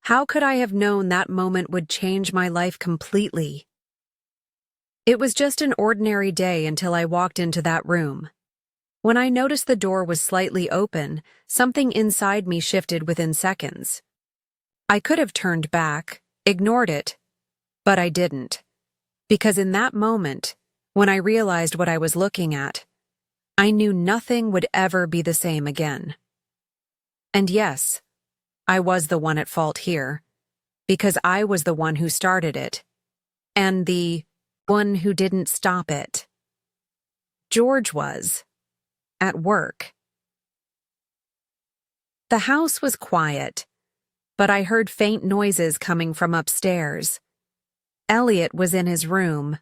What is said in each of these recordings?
How could I have known that moment would change my life completely? It was just an ordinary day until I walked into that room. When I noticed the door was slightly open, something inside me shifted within seconds. I could have turned back, ignored it, but I didn't. Because in that moment, when I realized what I was looking at, I knew nothing would ever be the same again. And yes, I was the one at fault here, because I was the one who started it, and the one who didn't stop it. George was at work. The house was quiet, but I heard faint noises coming from upstairs. Elliot was in his room.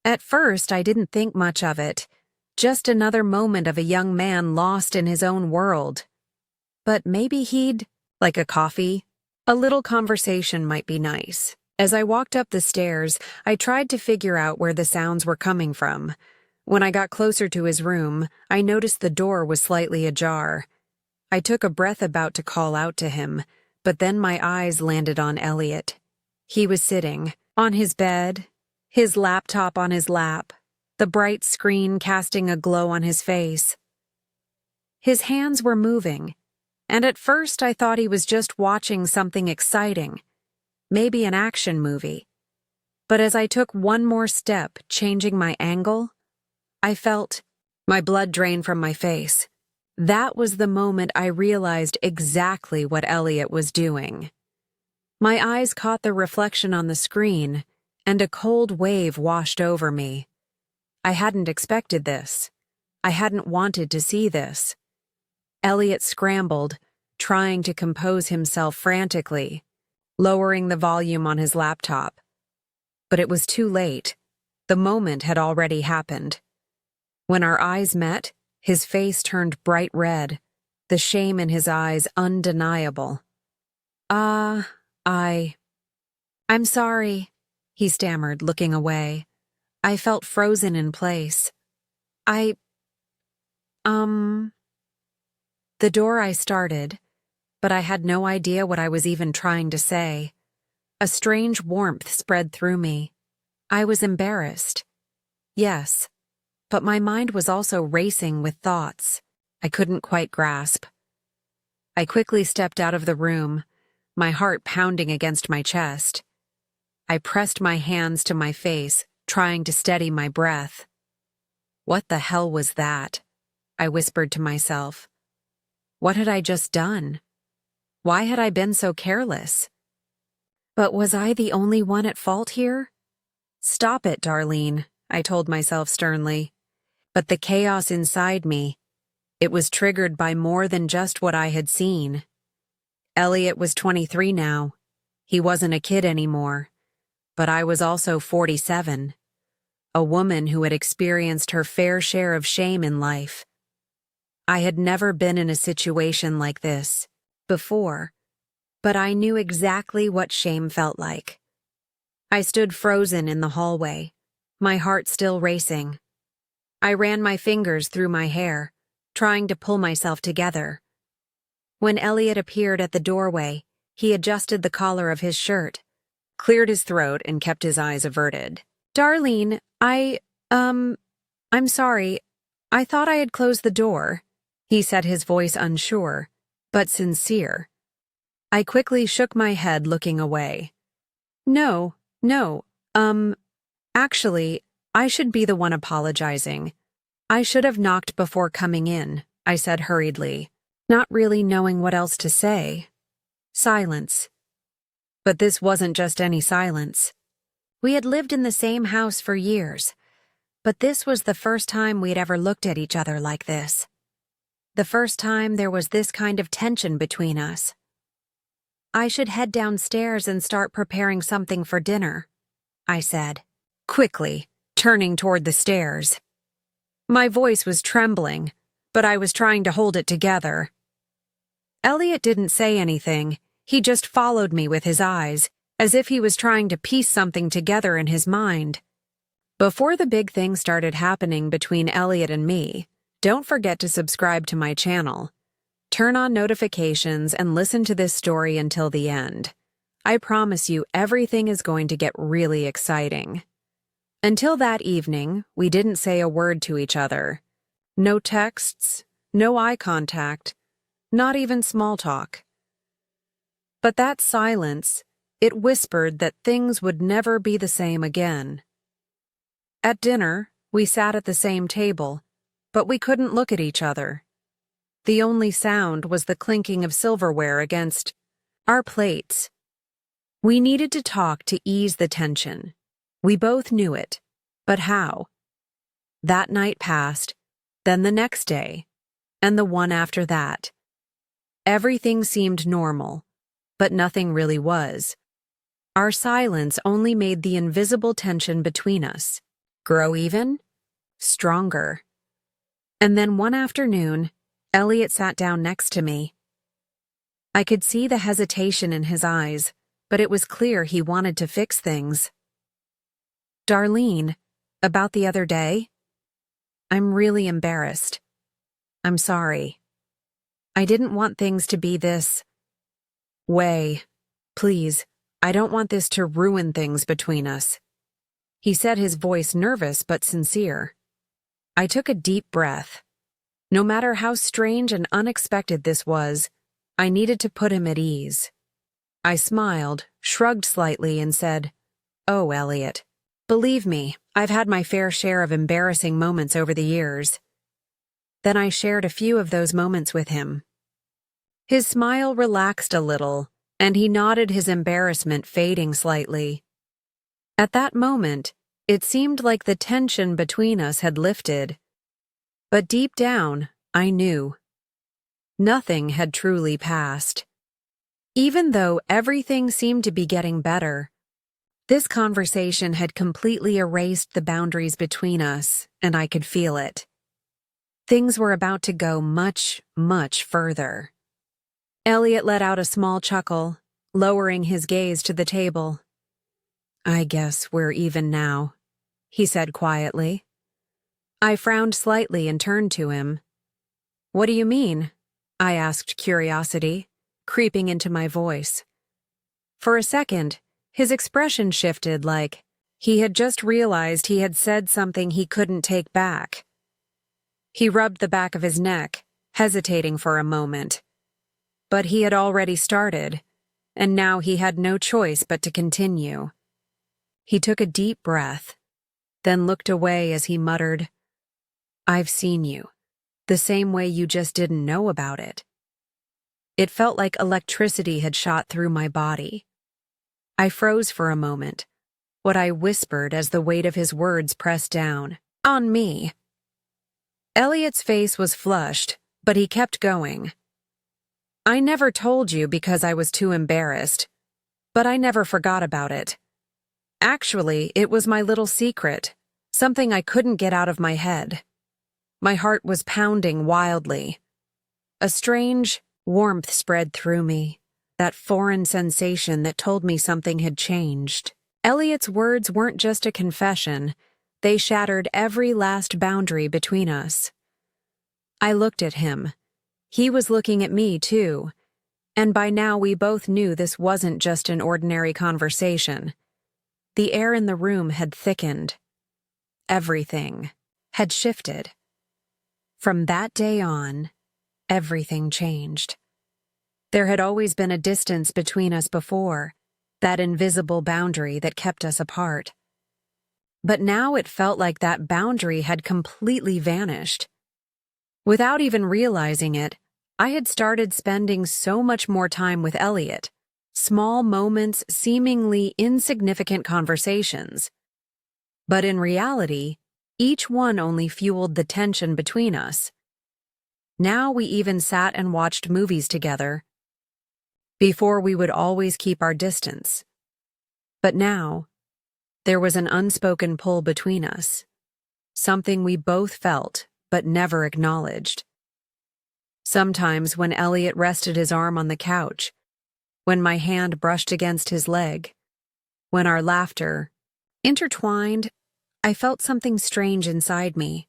At first, I didn't think much of it, just another moment of a young man lost in his own world. But maybe he'd like a coffee? A little conversation might be nice. As I walked up the stairs, I tried to figure out where the sounds were coming from. When I got closer to his room, I noticed the door was slightly ajar. I took a breath about to call out to him, but then my eyes landed on Elliot. He was sitting on his bed, his laptop on his lap, the bright screen casting a glow on his face. His hands were moving, and at first I thought he was just watching something exciting, maybe an action movie. But as I took one more step, changing my angle, I felt my blood drain from my face. That was the moment I realized exactly what Elliot was doing. My eyes caught the reflection on the screen, and a cold wave washed over me. I hadn't expected this. I hadn't wanted to see this. Elliot scrambled, trying to compose himself frantically, lowering the volume on his laptop. But it was too late. The moment had already happened. When our eyes met, his face turned bright red, the shame in his eyes undeniable. I'm sorry," he stammered, looking away. I felt frozen in place. The door I started, but I had no idea what I was even trying to say. A strange warmth spread through me. I was embarrassed. Yes, but my mind was also racing with thoughts I couldn't quite grasp. I quickly stepped out of the room, my heart pounding against my chest. I pressed my hands to my face, trying to steady my breath. What the hell was that? I whispered to myself. What had I just done? Why had I been so careless? But was I the only one at fault here? Stop it, Darlene, I told myself sternly. But the chaos inside me, it was triggered by more than just what I had seen. Elliot was 23 now. He wasn't a kid anymore. But I was also 47. A woman who had experienced her fair share of shame in life. I had never been in a situation like this before, but I knew exactly what shame felt like. I stood frozen in the hallway, my heart still racing. I ran my fingers through my hair, trying to pull myself together. When Elliot appeared at the doorway, he adjusted the collar of his shirt, cleared his throat, and kept his eyes averted. Darlene, I'm sorry. I thought I had closed the door, he said, his voice unsure, but sincere. I quickly shook my head, looking away. No, actually, I should be the one apologizing. I should have knocked before coming in, I said hurriedly, not really knowing what else to say. Silence. But this wasn't just any silence. We had lived in the same house for years, but this was the first time we'd ever looked at each other like this. The first time there was this kind of tension between us. I should head downstairs and start preparing something for dinner, I said, quickly, turning toward the stairs. My voice was trembling, but I was trying to hold it together. Elliot didn't say anything. He just followed me with his eyes, as if he was trying to piece something together in his mind. Before the big thing started happening between Elliot and me, don't forget to subscribe to my channel. Turn on notifications and listen to this story until the end. I promise you everything is going to get really exciting. Until that evening, we didn't say a word to each other. No texts, no eye contact, not even small talk. But that silence, it whispered that things would never be the same again. At dinner, we sat at the same table, but we couldn't look at each other. The only sound was the clinking of silverware against our plates. We needed to talk to ease the tension. We both knew it, but how? That night passed, then the next day, and the one after that. Everything seemed normal, but nothing really was. Our silence only made the invisible tension between us grow even stronger. And then one afternoon, Elliot sat down next to me. I could see the hesitation in his eyes, but it was clear he wanted to fix things. Darlene, about the other day? I'm really embarrassed. I'm sorry. I didn't want things to be this way. Please, I don't want this to ruin things between us. He said, his voice nervous but sincere. I took a deep breath. No matter how strange and unexpected this was, I needed to put him at ease. I smiled, shrugged slightly, and said, "Oh, Elliot, believe me, I've had my fair share of embarrassing moments over the years." Then I shared a few of those moments with him. His smile relaxed a little, and he nodded, his embarrassment fading slightly. At that moment, it seemed like the tension between us had lifted. But deep down, I knew. Nothing had truly passed. Even though everything seemed to be getting better, this conversation had completely erased the boundaries between us, and I could feel it. Things were about to go much, much further. Elliot let out a small chuckle, lowering his gaze to the table. "I guess we're even now," he said quietly. I frowned slightly and turned to him. "What do you mean?" I asked, curiosity creeping into my voice. For a second, his expression shifted, like he had just realized he had said something he couldn't take back. He rubbed the back of his neck, hesitating for a moment. But he had already started, and now he had no choice but to continue. He took a deep breath, then looked away as he muttered, "I've seen you, the same way you just didn't know about it." It felt like electricity had shot through my body. I froze for a moment, what I whispered as the weight of his words pressed down on me. Elliot's face was flushed, but he kept going. "I never told you because I was too embarrassed, but I never forgot about it. Actually, it was my little secret, something I couldn't get out of my head." My heart was pounding wildly. A strange warmth spread through me, that foreign sensation that told me something had changed. Elliot's words weren't just a confession, they shattered every last boundary between us. I looked at him. He was looking at me, too, and by now we both knew this wasn't just an ordinary conversation. The air in the room had thickened. Everything had shifted. From that day on, everything changed. There had always been a distance between us before, that invisible boundary that kept us apart. But now it felt like that boundary had completely vanished. Without even realizing it, I had started spending so much more time with Elliot, small moments, seemingly insignificant conversations. But in reality, each one only fueled the tension between us. Now we even sat and watched movies together. Before, we would always keep our distance. But now, there was an unspoken pull between us, something we both felt but never acknowledged. Sometimes when Elliot rested his arm on the couch, when my hand brushed against his leg, when our laughter intertwined, I felt something strange inside me.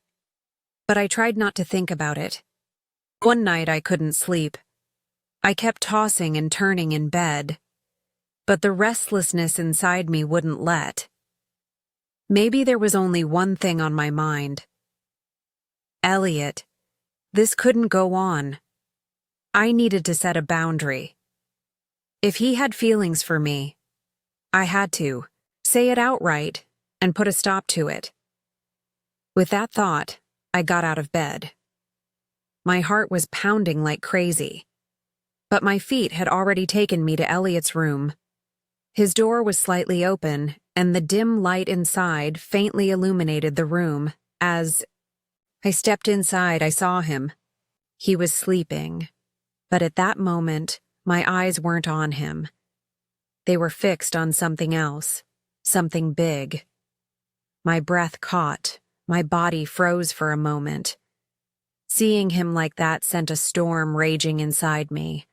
But I tried not to think about it. One night I couldn't sleep. I kept tossing and turning in bed, but the restlessness inside me wouldn't let. Maybe there was only one thing on my mind. Elliot, this couldn't go on. I needed to set a boundary. If he had feelings for me, I had to say it outright and put a stop to it. With that thought, I got out of bed. My heart was pounding like crazy, but my feet had already taken me to Elliot's room. His door was slightly open, and the dim light inside faintly illuminated the room. As I stepped inside, I saw him. He was sleeping, but at that moment, my eyes weren't on him. They were fixed on something else, something big. My breath caught, my body froze for a moment. Seeing him like that sent a storm raging inside me.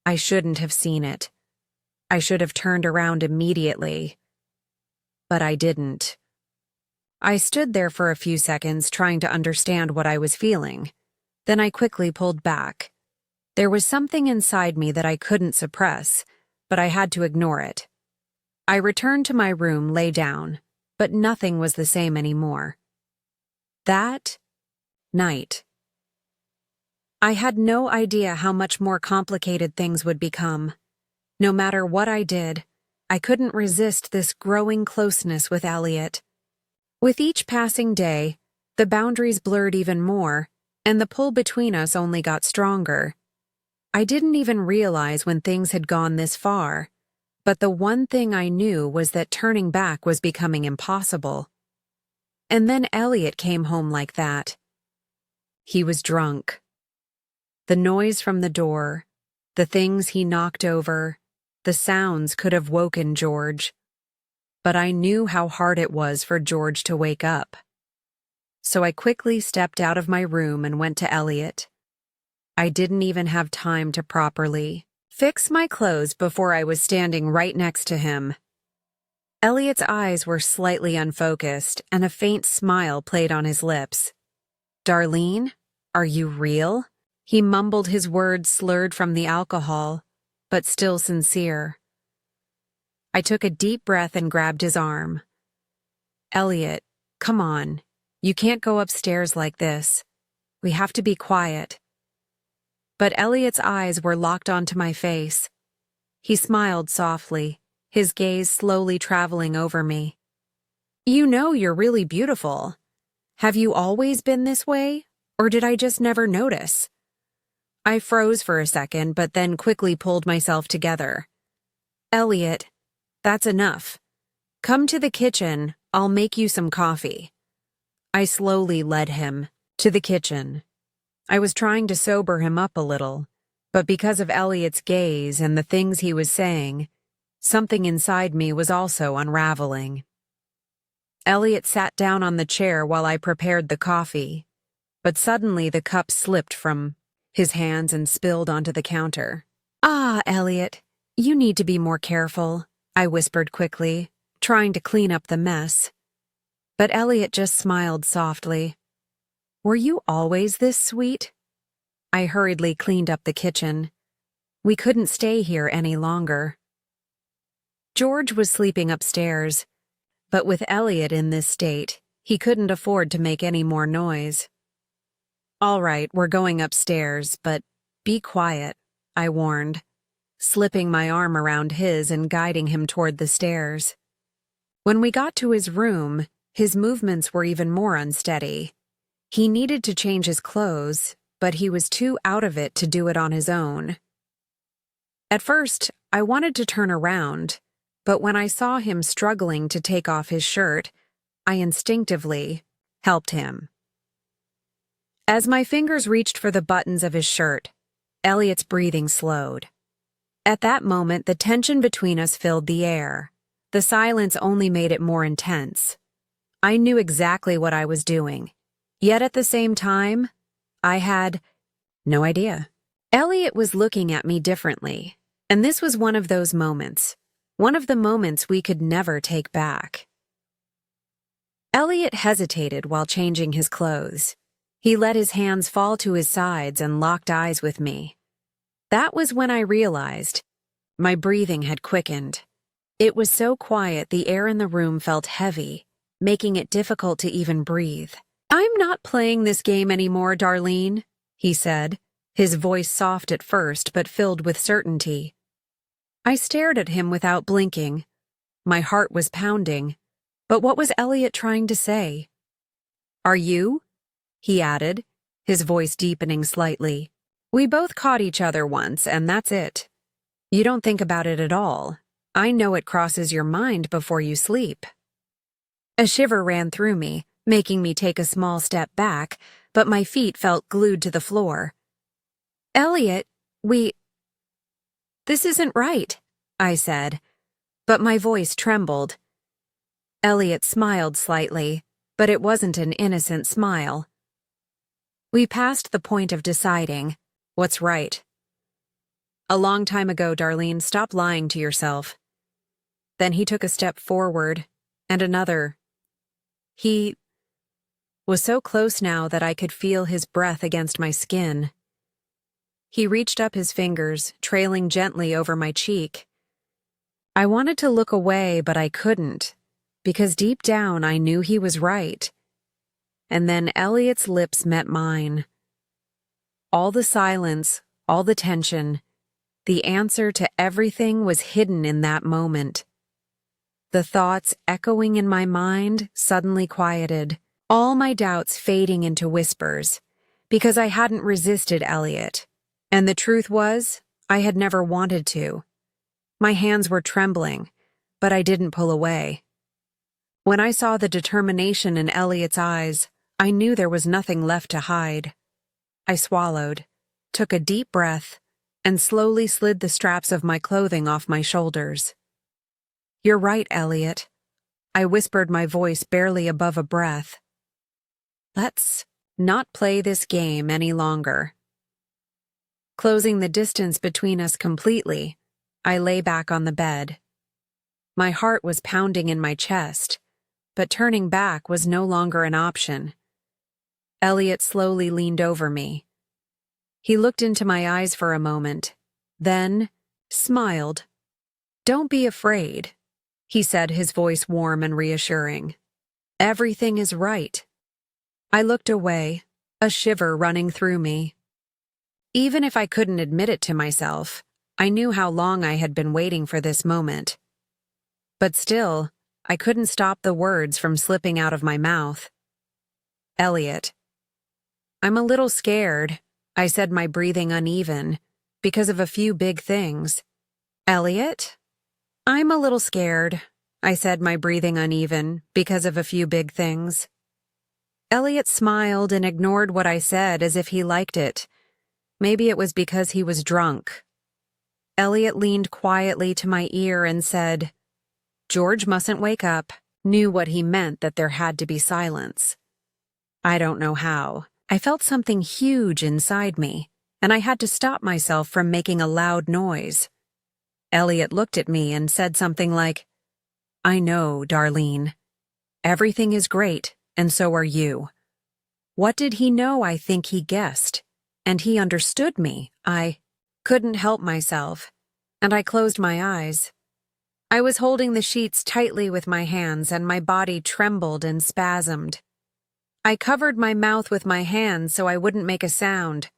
I shouldn't have seen it. I should have turned around immediately. But I didn't. I stood there for a few seconds trying to understand what I was feeling. Then I quickly pulled back. There was something inside me that I couldn't suppress, but I had to ignore it. I returned to my room, lay down, but nothing was the same anymore. That night, I had no idea how much more complicated things would become. No matter what I did, I couldn't resist this growing closeness with Elliot. With each passing day, the boundaries blurred even more, and the pull between us only got stronger. I didn't even realize when things had gone this far, but the one thing I knew was that turning back was becoming impossible. And then Elliot came home like that. He was drunk. The noise from the door, the things he knocked over, the sounds could have woken George. But I knew how hard it was for George to wake up. So I quickly stepped out of my room and went to Elliot. I didn't even have time to properly fix my clothes before I was standing right next to him. Elliot's eyes were slightly unfocused, and a faint smile played on his lips. "Darlene, are you real?" He mumbled, his words slurred from the alcohol, but still sincere. I took a deep breath and grabbed his arm. "Elliot, come on. You can't go upstairs like this. We have to be quiet." But Elliot's eyes were locked onto my face. He smiled softly, his gaze slowly traveling over me. "You know you're really beautiful. Have you always been this way, or did I just never notice?" I froze for a second, but then quickly pulled myself together. "Elliot, that's enough. Come to the kitchen, I'll make you some coffee." I slowly led him to the kitchen. I was trying to sober him up a little, but because of Elliot's gaze and the things he was saying, something inside me was also unraveling. Elliot sat down on the chair while I prepared the coffee, but suddenly the cup slipped from his hands and spilled onto the counter. "Ah, Elliot, you need to be more careful," I whispered quickly, trying to clean up the mess. But Elliot just smiled softly. "Were you always this sweet?" I hurriedly cleaned up the kitchen. We couldn't stay here any longer. George was sleeping upstairs, but with Elliot in this state, he couldn't afford to make any more noise. "All right, we're going upstairs, but be quiet," I warned, slipping my arm around his and guiding him toward the stairs. When we got to his room, his movements were even more unsteady. He needed to change his clothes, but he was too out of it to do it on his own. At first, I wanted to turn around, but when I saw him struggling to take off his shirt, I instinctively helped him. As my fingers reached for the buttons of his shirt, Elliot's breathing slowed. At that moment, the tension between us filled the air. The silence only made it more intense. I knew exactly what I was doing, yet at the same time, I had no idea. Elliot was looking at me differently, and this was one of those moments, one of the moments we could never take back. Elliot hesitated while changing his clothes. He let his hands fall to his sides and locked eyes with me. That was when I realized my breathing had quickened. It was so quiet the air in the room felt heavy, making it difficult to even breathe. "I'm not playing this game anymore, Darlene," he said, his voice soft at first but filled with certainty. I stared at him without blinking. My heart was pounding. But what was Elliot trying to say? "Are you?" he added, his voice deepening slightly. "We both caught each other once, and that's it. You don't think about it at all. I know it crosses your mind before you sleep." A shiver ran through me, making me take a small step back, but my feet felt glued to the floor. "Elliot, this isn't right," I said, but my voice trembled. Elliot smiled slightly, but it wasn't an innocent smile. "We passed the point of deciding what's right. A long time ago, Darlene, stop lying to yourself." Then he took a step forward, and another. He was so close now that I could feel his breath against my skin. He reached up his fingers, trailing gently over my cheek. I wanted to look away, but I couldn't, because deep down I knew he was right. And then Elliot's lips met mine. All the silence, all the tension, the answer to everything was hidden in that moment. The thoughts echoing in my mind suddenly quieted, all my doubts fading into whispers, because I hadn't resisted Elliot. And the truth was, I had never wanted to. My hands were trembling, but I didn't pull away. When I saw the determination in Elliot's eyes, I knew there was nothing left to hide. I swallowed, took a deep breath, and slowly slid the straps of my clothing off my shoulders. "You're right, Elliot," I whispered, my voice barely above a breath. "Let's not play this game any longer." Closing the distance between us completely, I lay back on the bed. My heart was pounding in my chest, but turning back was no longer an option. Elliot slowly leaned over me. He looked into my eyes for a moment, then smiled. "Don't be afraid," he said, his voice warm and reassuring. "Everything is right." I looked away, a shiver running through me. Even if I couldn't admit it to myself, I knew how long I had been waiting for this moment. But still, I couldn't stop the words from slipping out of my mouth. "Elliot." "I'm a little scared," I said, my breathing uneven, "because of a few big things." "Elliot?" "I'm a little scared," I said, my breathing uneven, "because of a few big things." Elliot smiled and ignored what I said as if he liked it. Maybe it was because he was drunk. Elliot leaned quietly to my ear and said, "George mustn't wake up," knew what he meant, that there had to be silence. I don't know how. I felt something huge inside me, and I had to stop myself from making a loud noise. Elliot looked at me and said something like, "I know, Darlene. Everything is great, and so are you." What did he know? I think he guessed. And he understood me. I couldn't help myself, and I closed my eyes. I was holding the sheets tightly with my hands, and my body trembled and spasmed. I covered my mouth with my hands so I wouldn't make a sound.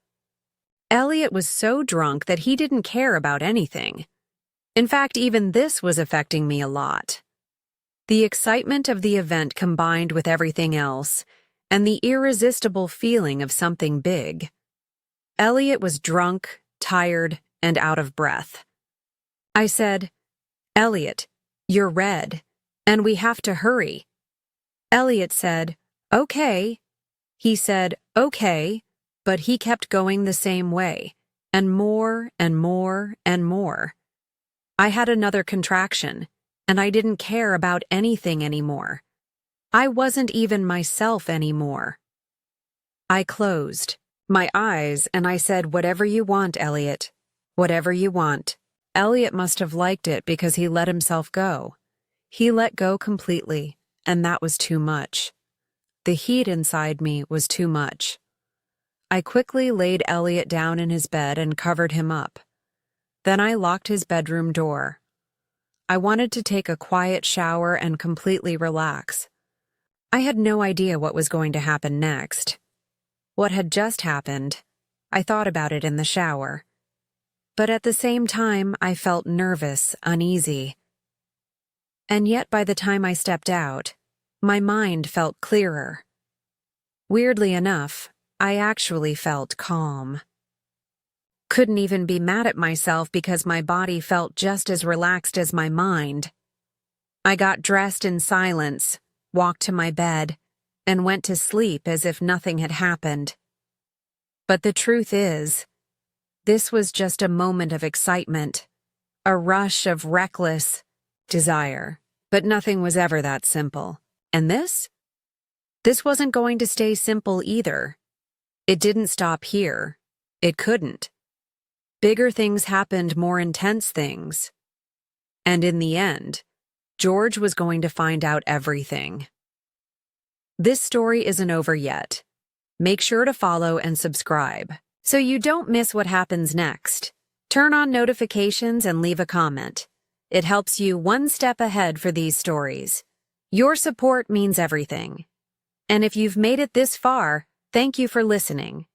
Elliot was so drunk that he didn't care about anything. In fact, even this was affecting me a lot. The excitement of the event combined with everything else, and the irresistible feeling of something big. Elliot was drunk, tired, and out of breath. I said, "Elliot, you're red, and we have to hurry." Elliot said, "Okay." He said, "Okay," but he kept going the same way, and more and more and more. I had another contraction, and I didn't care about anything anymore. I wasn't even myself anymore. I closed my eyes and I said, "Whatever you want, Elliot. Whatever you want." Elliot must have liked it because he let himself go. He let go completely, and that was too much. The heat inside me was too much. I quickly laid Elliot down in his bed and covered him up. Then I locked his bedroom door. I wanted to take a quiet shower and completely relax. I had no idea what was going to happen next. What had just happened, I thought about it in the shower. But at the same time, I felt nervous, uneasy. And yet by the time I stepped out, my mind felt clearer. Weirdly enough, I actually felt calm. Couldn't even be mad at myself because my body felt just as relaxed as my mind. I got dressed in silence, walked to my bed, and went to sleep as if nothing had happened. But the truth is, this was just a moment of excitement, a rush of reckless desire. But nothing was ever that simple. And this? This wasn't going to stay simple either. It didn't stop here. It couldn't. Bigger things happened, more intense things. And in the end, George was going to find out everything. This story isn't over yet. Make sure to follow and subscribe so you don't miss what happens next. Turn on notifications and leave a comment. It helps you one step ahead for these stories. Your support means everything. And if you've made it this far, thank you for listening.